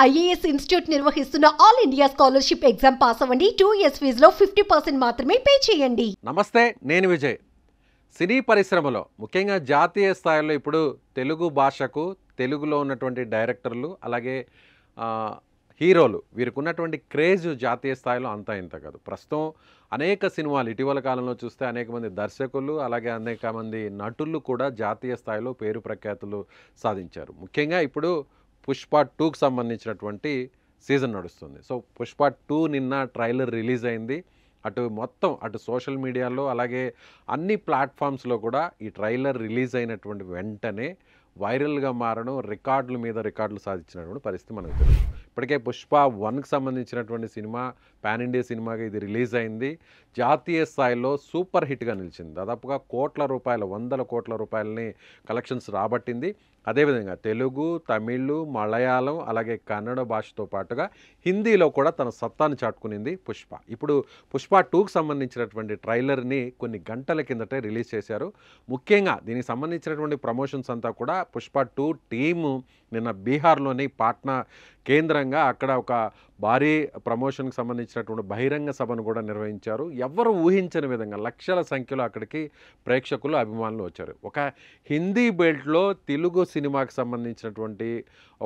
IAS institute నిర్వహిస్తున్న all India scholarship exam pass అవ్వండి. 2 years ఫీజులో 50% మాత్రమే పే చేయండి. నమస్తే, నేను విజయ్. సినీ పరిశ్రమలో ముఖ్యంగా జాతీయ స్థాయిలో ఇప్పుడు తెలుగు భాషకు తెలుగులో ఉన్నటువంటి డైరెక్టర్లు అలాగే హీరోలు వీరికి ఉన్నటువంటి క్రేజ్ జాతీయ స్థాయిలో అంతా ఇంత కాదు. ప్రస్తుతం అనేక సినిమాలు ఇటీవల కాలంలో చూస్తే అనేక మంది దర్శకులు అలాగే అనేక మంది నటులు కూడా జాతీయ స్థాయిలో పేరు ప్రఖ్యాతులు సాధించారు. ముఖ్యంగా ఇప్పుడు పుష్ప 2కి సంబంధించినటువంటి సీజన్ నడుస్తుంది. సో పుష్ప 2 నిన్న ట్రైలర్ రిలీజ్ అయింది. అటు సోషల్ మీడియాలో అలాగే అన్ని ప్లాట్ఫామ్స్లో కూడా ఈ ట్రైలర్ రిలీజ్ అయినటువంటి వెంటనే వైరల్గా మారడం, రికార్డుల మీద రికార్డులు సాధించినటువంటి పరిస్థితి మనకు తెలుసు. ఇప్పటికే పుష్ప 1కి సంబంధించినటువంటి సినిమా పాన్ ఇండియా సినిమాగా ఇది రిలీజ్ అయింది. జాతీయ స్థాయిలో సూపర్ హిట్గా నిలిచింది. దాదాపుగా వందల కోట్ల రూపాయలని కలెక్షన్స్ రాబట్టింది. అదేవిధంగా తెలుగు, తమిళ్, మలయాళం అలాగే కన్నడ భాషతో పాటుగా హిందీలో కూడా తన సత్తాను చాటుకునింది పుష్ప. ఇప్పుడు పుష్ప 2కి సంబంధించినటువంటి ట్రైలర్ని కొన్ని గంటల కిందటే రిలీజ్ చేశారు. ముఖ్యంగా దీనికి సంబంధించినటువంటి ప్రమోషన్స్ అంతా కూడా పుష్ప 2 టీము నిన్న బీహార్లోని పాట్నా కేంద్రంగా అక్కడ ఒక భారీ ప్రమోషన్కి సంబంధించినటువంటి బహిరంగ సభను కూడా నిర్వహించారు. ఎవరు ఊహించని విధంగా లక్షల సంఖ్యలో అక్కడికి ప్రేక్షకులు, అభిమానులు వచ్చారు. ఒక హిందీ బెల్ట్లో తెలుగు సినిమాకి సంబంధించినటువంటి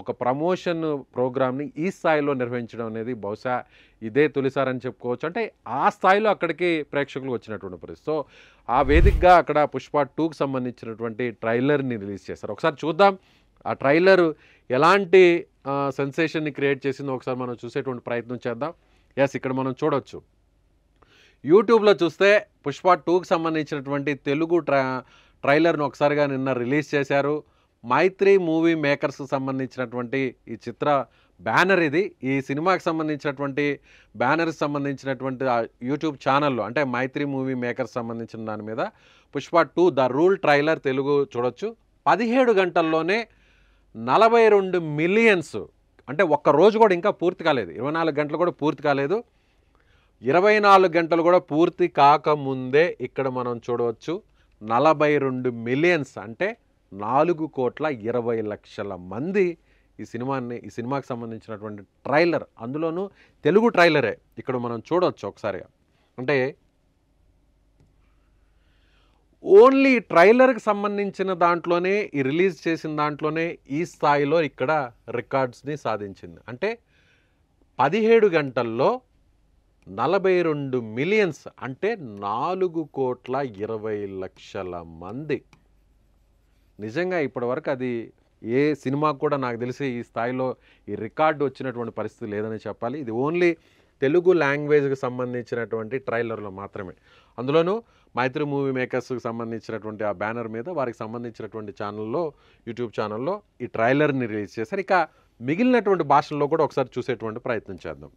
ఒక ప్రమోషన్ ప్రోగ్రామ్ని ఈ స్థాయిలో నిర్వహించడం అనేది బహుశా ఇదే తొలిసారని చెప్పుకోవచ్చు. అంటే ఆ స్థాయిలో అక్కడికి ప్రేక్షకులు వచ్చినటువంటి పరిస్థితి. సో ఆ వేదికగా అక్కడ పుష్ప 2కి సంబంధించినటువంటి ట్రైలర్ని రిలీజ్ చేశారు. ఒకసారి చూద్దాం ఆ ట్రైలర్ ఎలాంటి సెన్సేషన్ని క్రియేట్ చేసిందో ఒకసారి మనం చూసేటువంటి ప్రయత్నం చేద్దాం. ఇక్కడ మనం చూడవచ్చు, యూట్యూబ్లో చూస్తే పుష్ప 2కి సంబంధించినటువంటి తెలుగు ట్రైలర్ను ఒకసారిగా నిన్న రిలీజ్ చేశారు. మైత్రి మూవీ మేకర్స్కి సంబంధించినటువంటి ఈ చిత్ర బ్యానర్ ఇది. ఈ సినిమాకి సంబంధించినటువంటి బ్యానర్కి సంబంధించినటువంటి యూట్యూబ్ ఛానల్లో అంటే మైత్రి మూవీ మేకర్స్ సంబంధించిన దాని మీద Pushpa 2 the rule trailer Telugu చూడొచ్చు. 17 గంటల్లోనే 42 మిలియన్స్, అంటే ఒక్క రోజు కూడా ఇంకా పూర్తి కాలేదు, 24 గంటలు కూడా పూర్తి కాలేదు, 24 గంటలు కూడా పూర్తి కాకముందే ఇక్కడ మనం చూడవచ్చు 42 మిలియన్స్ అంటే 4,20,00,000 మంది ఈ సినిమాకి సంబంధించినటువంటి ట్రైలర్, అందులోనూ తెలుగు ట్రైలరే ఇక్కడ మనం చూడవచ్చు ఒకసారిగా. అంటే ఓన్లీ ట్రైలర్కి సంబంధించిన దాంట్లోనే ఈ రిలీజ్ చేసిన దాంట్లోనే ఈ స్థాయిలో ఇక్కడ రికార్డ్స్ని సాధించింది. అంటే 17 గంటల్లో 42 మిలియన్స్ అంటే 4,20,00,000 మంది. నిజంగా ఇప్పటివరకు అది ఏ సినిమాకు కూడా నాకు తెలిసి ఈ స్థాయిలో ఈ రికార్డు వచ్చినటువంటి పరిస్థితి లేదని చెప్పాలి. ఇది ఓన్లీ తెలుగు లాంగ్వేజ్కి సంబంధించినటువంటి ట్రైలర్లో మాత్రమే. అందులోనూ మైత్రి మూవీ మేకర్స్కి సంబంధించినటువంటి ఆ బ్యానర్ మీద వారికి సంబంధించినటువంటి యూట్యూబ్ ఛానల్లో ఈ ట్రైలర్ని రిలీజ్ చేశారు. ఇక మిగిలినటువంటి భాషల్లో కూడా ఒకసారి చూసేటువంటి ప్రయత్నం చేద్దాం.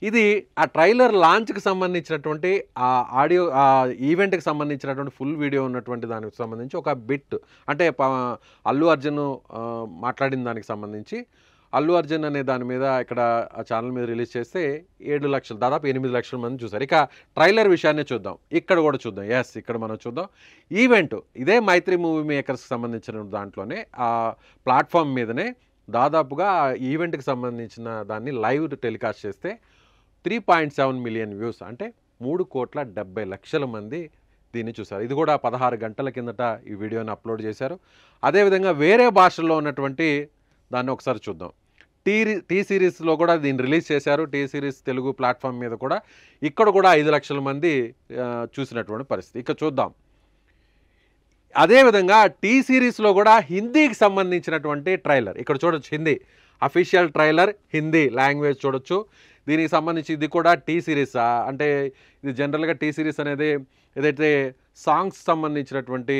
ఇది ఆ ట్రైలర్ లాంచ్కి సంబంధించినటువంటి ఆ ఆడియో, ఆ ఈవెంట్కి సంబంధించినటువంటి ఫుల్ వీడియో ఉన్నటువంటి దానికి సంబంధించి ఒక బిట్, అంటే అల్లు అర్జున్ మాట్లాడిన దానికి సంబంధించి అల్లు అర్జున్ అనే దాని మీద ఇక్కడ ఆ ఛానల్ మీద రిలీజ్ చేస్తే 7 లక్షలు, దాదాపు 8 లక్షల మంది చూసారు. ఇక ట్రైలర్ విషయాన్ని చూద్దాం, ఇక్కడ కూడా చూద్దాం. ఇక్కడ మనం చూద్దాం ఈవెంట్ ఇదే మైత్రి మూవీ మేకర్స్కి సంబంధించిన దాంట్లోనే ఆ ప్లాట్ఫామ్ మీదనే దాదాపుగా ఆ ఈవెంట్కి సంబంధించిన దాన్ని లైవ్ టెలికాస్ట్ చేస్తే 3.7 మిలియన్ వ్యూస్, అంటే 3,70,00,000 మంది దీన్ని చూశారు. ఇది కూడా 16 గంటల కిందట ఈ వీడియోని అప్లోడ్ చేశారు. అదేవిధంగా వేరే భాషల్లో ఉన్నటువంటి దాన్ని ఒకసారి చూద్దాం. టీ సిరీస్లో కూడా దీన్ని రిలీజ్ చేశారు. టీ సిరీస్ తెలుగు ప్లాట్ఫామ్ మీద కూడా ఇక్కడ కూడా 5 లక్షల మంది చూసినటువంటి పరిస్థితి. ఇక చూద్దాం, అదేవిధంగా టీ సిరీస్లో కూడా హిందీకి సంబంధించినటువంటి ట్రైలర్ ఇక్కడ చూడొచ్చు. Hindi official trailer, Hindi language చూడొచ్చు. దీనికి సంబంధించి ఇది కూడా టీ సిరీస్, అంటే ఇది జనరల్గా టీ సిరీస్ అనేది ఏదైతే సాంగ్స్ సంబంధించినటువంటి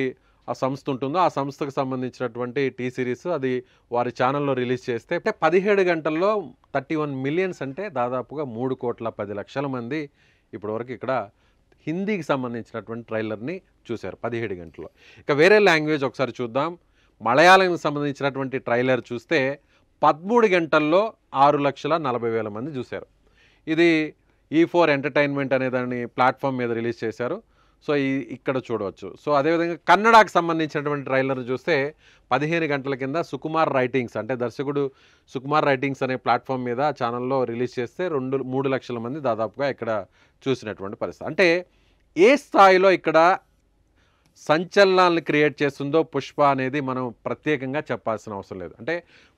ఆ సంస్థ ఉంటుందో ఆ సంస్థకు సంబంధించినటువంటి టీ సిరీస్, అది వారి ఛానల్లో రిలీజ్ చేస్తే 17 గంటల్లో 31 మిలియన్స్ అంటే దాదాపుగా 3,10,00,000 మంది ఇప్పటివరకు ఇక్కడ హిందీకి సంబంధించినటువంటి ట్రైలర్ని చూశారు 17 గంటల్లో. ఇక వేరే లాంగ్వేజ్ ఒకసారి చూద్దాం. మలయాళంకి సంబంధించినటువంటి ట్రైలర్ చూస్తే 13 గంటల్లో 6,40,000 మంది చూశారు. ఇది E4 ఎంటర్టైన్మెంట్ అనే దాన్ని ప్లాట్ఫామ్ మీద రిలీజ్ చేశారు. సో ఇక్కడ చూడవచ్చు. సో అదేవిధంగా కన్నడకు సంబంధించినటువంటి ట్రైలర్ చూస్తే 15 గంటల కింద సుకుమార్ రైటింగ్స్ అంటే దర్శకుడు సుకుమార్ రైటింగ్స్ అనే ప్లాట్ఫామ్ మీద ఛానల్లో రిలీజ్ చేస్తే 3 లక్షల మంది దాదాపుగా ఇక్కడ చూసినటువంటి పరిస్థితి. అంటే ఏ స్థాయిలో ఇక్కడ సంచలనాలను క్రియేట్ చేస్తుందో పుష్ప అనేది మనం ప్రత్యేకంగా చెప్పాల్సిన అవసరం లేదు. అంటే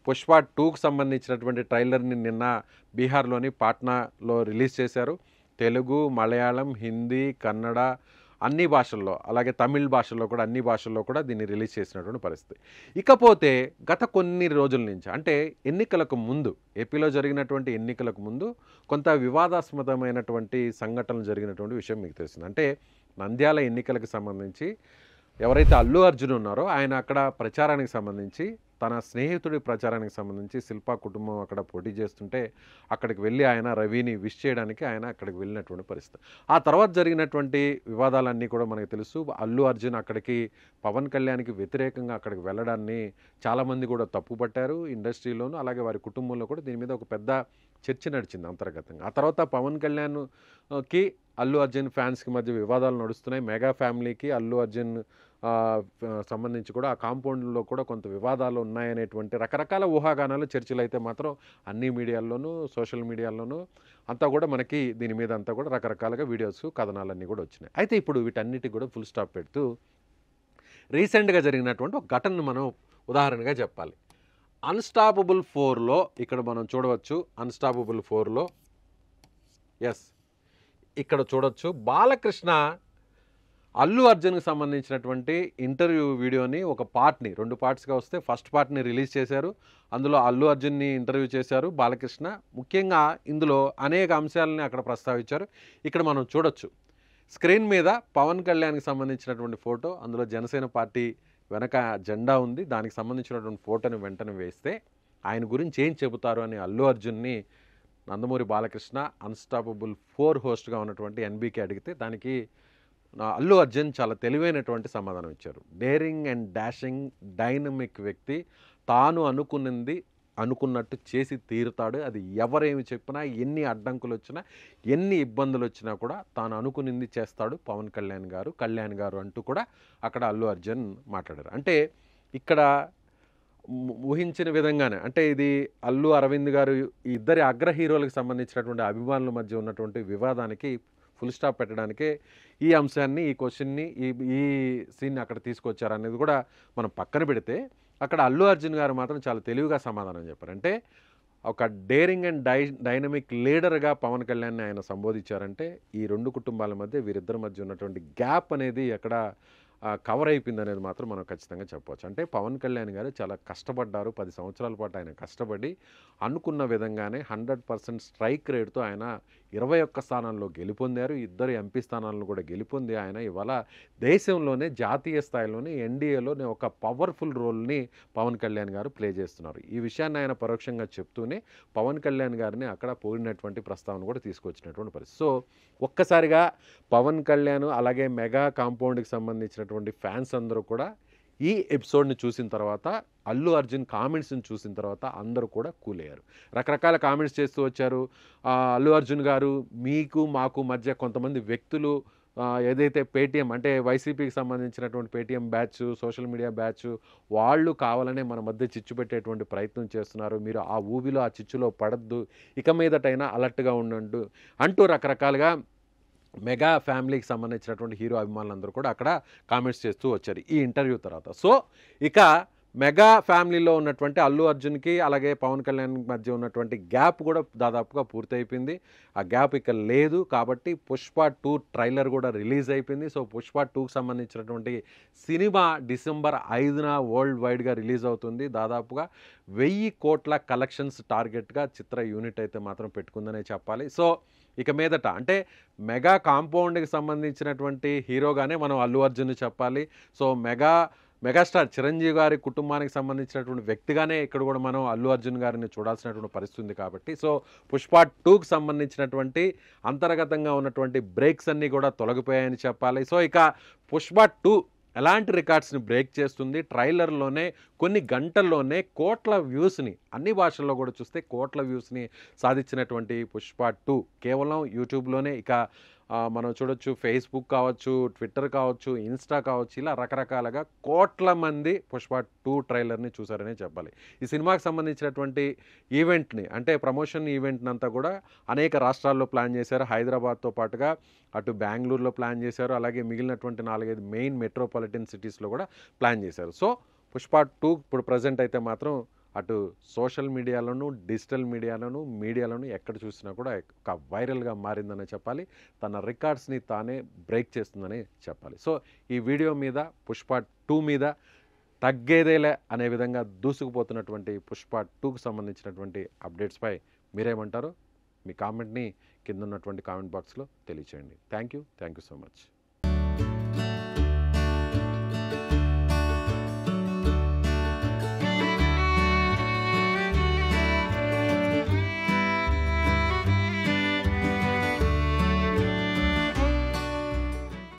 పుష్ప 2కు సంబంధించినటువంటి ట్రైలర్ని నిన్న బీహార్లోని పాట్నాలో రిలీజ్ చేశారు. తెలుగు, మలయాళం, హిందీ, కన్నడ అన్ని భాషల్లో, అలాగే తమిళ్ భాషల్లో కూడా అన్ని భాషల్లో కూడా దీన్ని రిలీజ్ చేసినటువంటి పరిస్థితి. ఇకపోతే గత కొన్ని రోజుల నుంచి అంటే ఎన్నికలకు ముందు, ఏపీలో జరిగినటువంటి ఎన్నికలకు ముందు కొంత వివాదాస్పదమైనటువంటి సంఘటనలు జరిగినటువంటి విషయం మీకు తెలిసింది. అంటే నంద్యాల ఎన్నికలకు సంబంధించి ఎవరైతే అల్లు అర్జున్ ఉన్నారో ఆయన అక్కడ ప్రచారానికి సంబంధించి తన స్నేహితుడి ప్రచారానికి సంబంధించి శిల్పా కుటుంబం అక్కడ పోటీ చేస్తుంటే అక్కడికి వెళ్ళి ఆయన రవిని విష్ చేయడానికి ఆయన అక్కడికి వెళ్ళినటువంటి పరిస్థితి. ఆ తర్వాత జరిగినటువంటి వివాదాలన్నీ కూడా మనకు తెలుసు. అల్లు అర్జున్ అక్కడికి పవన్ కళ్యాణ్కి వ్యతిరేకంగా అక్కడికి వెళ్ళడాన్ని చాలామంది కూడా తప్పుపట్టారు. ఇండస్ట్రీలోనూ అలాగే వారి కుటుంబంలో కూడా దీని మీద ఒక పెద్ద చర్చ నడిచింది అంతర్గతంగా. ఆ తర్వాత పవన్ కళ్యాణ్కి అల్లు అర్జున్ ఫ్యాన్స్కి మధ్య వివాదాలు నడుస్తున్నాయి. మెగా ఫ్యామిలీకి అల్లు అర్జున్ సంబంధించి కూడా ఆ కాంపౌండ్లో కూడా కొంత వివాదాలు ఉన్నాయనేటువంటి రకరకాల ఊహాగానాలు, చర్చలు అయితే మాత్రం అన్ని మీడియాల్లోనూ సోషల్ మీడియాల్లోనూ అంతా కూడా మనకి దీని మీద అంతా కూడా రకరకాలుగా వీడియోస్, కథనాలన్నీ కూడా వచ్చినాయి. అయితే ఇప్పుడు వీటన్నిటికి కూడా ఫుల్ స్టాప్ పెడుతూ రీసెంట్గా జరిగినటువంటి ఒక ఘటనను మనం ఉదాహరణగా చెప్పాలి. అన్స్టాపబుల్ 4లో ఇక్కడ మనం చూడవచ్చు. అన్స్టాపబుల్ 4లో ఇక్కడ చూడొచ్చు బాలకృష్ణ అల్లు అర్జున్కి సంబంధించినటువంటి ఇంటర్వ్యూ వీడియోని ఒక పార్ట్ని 2 పార్ట్స్గా వస్తే ఫస్ట్ పార్ట్ని రిలీజ్ చేశారు. అందులో అల్లు అర్జున్ని ఇంటర్వ్యూ చేశారు బాలకృష్ణ. ముఖ్యంగా ఇందులో అనేక అంశాలని అక్కడ ప్రస్తావించారు. ఇక్కడ మనం చూడొచ్చు స్క్రీన్ మీద పవన్ కళ్యాణ్కి సంబంధించినటువంటి ఫోటో, అందులో జనసేన పార్టీ వెనక జెండా ఉంది. దానికి సంబంధించినటువంటి ఫోటోని వెంటనే వేస్తే ఆయన గురించి ఏం చెబుతారు అని అల్లు అర్జున్ని నందమూరి బాలకృష్ణ అన్స్టాపబుల్ 4 హోస్ట్గా ఉన్నటువంటి ఎన్బీకే అడిగితే దానికి అల్లు అర్జున్ చాలా తెలివైనటువంటి సమాధానం ఇచ్చారు. డేరింగ్ అండ్ డాషింగ్ డైనమిక్ వ్యక్తి, తాను అనుకున్నట్టు చేసి తీరుతాడు. అది ఎవరేమి చెప్పినా, ఎన్ని అడ్డంకులు వచ్చినా, ఎన్ని ఇబ్బందులు వచ్చినా కూడా తాను అనుకునింది చేస్తాడు కళ్యాణ్ గారు అంటూ కూడా అక్కడ అల్లు అర్జున్ మాట్లాడారు. అంటే ఇక్కడ ఊహించిన విధంగానే అంటే ఇది అల్లు అరవింద్ గారు ఈ ఇద్దరి అగ్ర హీరోలకు సంబంధించినటువంటి అభిమానుల మధ్య ఉన్నటువంటి వివాదానికి ఫుల్ స్టాప్ పెట్టడానికే ఈ అంశాన్ని, ఈ క్వశ్చన్ని, ఈ సీన్ని అక్కడ తీసుకొచ్చారు అనేది కూడా మనం పక్కన పెడితే అక్కడ అల్లు అర్జున్ గారు మాత్రం చాలా తెలివిగా సమాధానం చెప్పారు. అంటే ఒక డేరింగ్ అండ్ డైనమిక్ లీడర్గా పవన్ కళ్యాణ్ని ఆయన సంబోధించారంటే ఈ 2 కుటుంబాల మధ్య వీరిద్దరి మధ్య ఉన్నటువంటి గ్యాప్ అనేది అక్కడ కవర్ అయిపోయింది అనేది మాత్రం మనం ఖచ్చితంగా చెప్పవచ్చు. అంటే పవన్ కళ్యాణ్ గారు చాలా కష్టపడ్డారు. 10 సంవత్సరాల పాటు ఆయన కష్టపడి అనుకున్న విధంగానే 100% స్ట్రైక్ రేట్తో ఆయన 21 స్థానాల్లో గెలుపొందారు. 2 ఎంపీ స్థానాలను కూడా గెలుపొంది ఆయన ఇవాళ దేశంలోనే జాతీయ స్థాయిలోనే ఎన్డీఏలోనే ఒక పవర్ఫుల్ రోల్ని పవన్ కళ్యాణ్ గారు ప్లే చేస్తున్నారు. ఈ విషయాన్ని ఆయన పరోక్షంగా చెప్తూనే పవన్ కళ్యాణ్ గారిని అక్కడ పోయినటువంటి ప్రస్తావన కూడా తీసుకొచ్చినటువంటి పరిస్థితి. సో ఒక్కసారిగా పవన్ కళ్యాణ్ అలాగే మెగా కాంపౌండ్కి సంబంధించినటువంటి ఫ్యాన్స్ అందరూ కూడా ఈ ఎపిసోడ్ని చూసిన తర్వాత, అల్లు అర్జున్ కామెంట్స్ని చూసిన తర్వాత అందరూ కూడా కూల్ అయ్యారు. రకరకాల కామెంట్స్ చేస్తూ వచ్చారు. అల్లు అర్జున్ గారు మీకు మాకు మధ్య కొంతమంది వ్యక్తులు ఏదైతే పేటీఎం అంటే వైసీపీకి సంబంధించినటువంటి Paytm batch, social media batch వాళ్ళు కావాలనే మన మధ్య చిచ్చు పెట్టేటువంటి ప్రయత్నం చేస్తున్నారు. మీరు ఆ ఊబిలో, ఆ చిచ్చులో పడద్దు, ఇక మీదటైనా అలర్ట్గా ఉండండి అంటూ రకరకాలుగా మెగా ఫ్యామిలీకి సంబంధించినటువంటి హీరో అభిమానులందరూ కూడా అక్కడ కామెంట్స్ చేస్తూ వచ్చారు ఈ ఇంటర్వ్యూ తర్వాత. సో ఇక మెగా ఫ్యామిలీలో ఉన్నటువంటి అల్లు అర్జున్కి అలాగే పవన్ కళ్యాణ్ మధ్య ఉన్నటువంటి గ్యాప్ కూడా దాదాపుగా పూర్తయిపోయింది. ఆ గ్యాప్ ఇక లేదు కాబట్టి పుష్ప 2 ట్రైలర్ కూడా రిలీజ్ అయిపోయింది. సో పుష్ప 2కి సంబంధించినటువంటి సినిమా డిసెంబర్ 5న వరల్డ్ వైడ్గా రిలీజ్ అవుతుంది. దాదాపుగా 1000 కోట్ల కలెక్షన్స్ టార్గెట్గా చిత్ర యూనిట్ అయితే మాత్రం పెట్టుకుందనే చెప్పాలి. సో ఇక మీదట అంటే మెగా కాంపౌండ్కి సంబంధించినటువంటి హీరోగానే మనం అల్లు అర్జున్ చెప్పాలి. సో మెగాస్టార్ చిరంజీవి గారి కుటుంబానికి సంబంధించినటువంటి వ్యక్తిగానే ఇక్కడ కూడా మనం అల్లు అర్జున్ గారిని చూడాల్సినటువంటి పరిస్థితి ఉంది కాబట్టి సో పుష్ప 2కి సంబంధించినటువంటి అంతర్గతంగా ఉన్నటువంటి బ్రేక్స్ అన్నీ కూడా తొలగిపోయాయని చెప్పాలి. సో ఇక పుష్ప 2 ఎలాంటి రికార్డ్స్ని బ్రేక్ చేస్తుంది, ట్రైలర్లోనే కొన్ని గంటల్లోనే కోట్ల వ్యూస్ని అన్ని భాషల్లో కూడా చూస్తే కోట్ల వ్యూస్ని సాధించినటువంటి పుష్ప 2 కేవలం యూట్యూబ్లోనే ఇక మనం చూడొచ్చు ఫేస్బుక్ కావచ్చు, ట్విట్టర్ కావచ్చు, ఇన్స్టా కావచ్చు, ఇలా రకరకాలుగా కోట్ల మంది పుష్ప 2 ట్రైలర్ని చూసారనే చెప్పాలి. ఈ సినిమాకి సంబంధించినటువంటి ఈవెంట్ని అంటే ప్రమోషన్ ఈవెంట్ని అంతా కూడా అనేక రాష్ట్రాల్లో ప్లాన్ చేశారు. హైదరాబాద్తో పాటుగా అటు బెంగళూరులో ప్లాన్ చేశారు. అలాగే మిగిలినటువంటి 4-5 మెయిన్ మెట్రోపాలిటన్ సిటీస్లో కూడా ప్లాన్ చేశారు. సో పుష్ప 2 ఇప్పుడు ప్రజెంట్ అయితే మాత్రం అటు సోషల్ మీడియాలోను, డిజిటల్ మీడియాలోను ఎక్కడ చూసినా కూడా ఒక వైరల్గా మారిందనే చెప్పాలి. తన రికార్డ్స్ని తానే బ్రేక్ చేస్తుందని చెప్పాలి. సో ఈ వీడియో మీద పుష్ప 2 మీద తగ్గేదేలే అనే విధంగా దూసుకుపోతున్నటువంటి పుష్ప 2కు సంబంధించినటువంటి అప్డేట్స్పై మీరేమంటారో మీ కామెంట్ని కింద ఉన్నటువంటి కామెంట్ బాక్స్లో తెలియచేయండి. Thank you so much.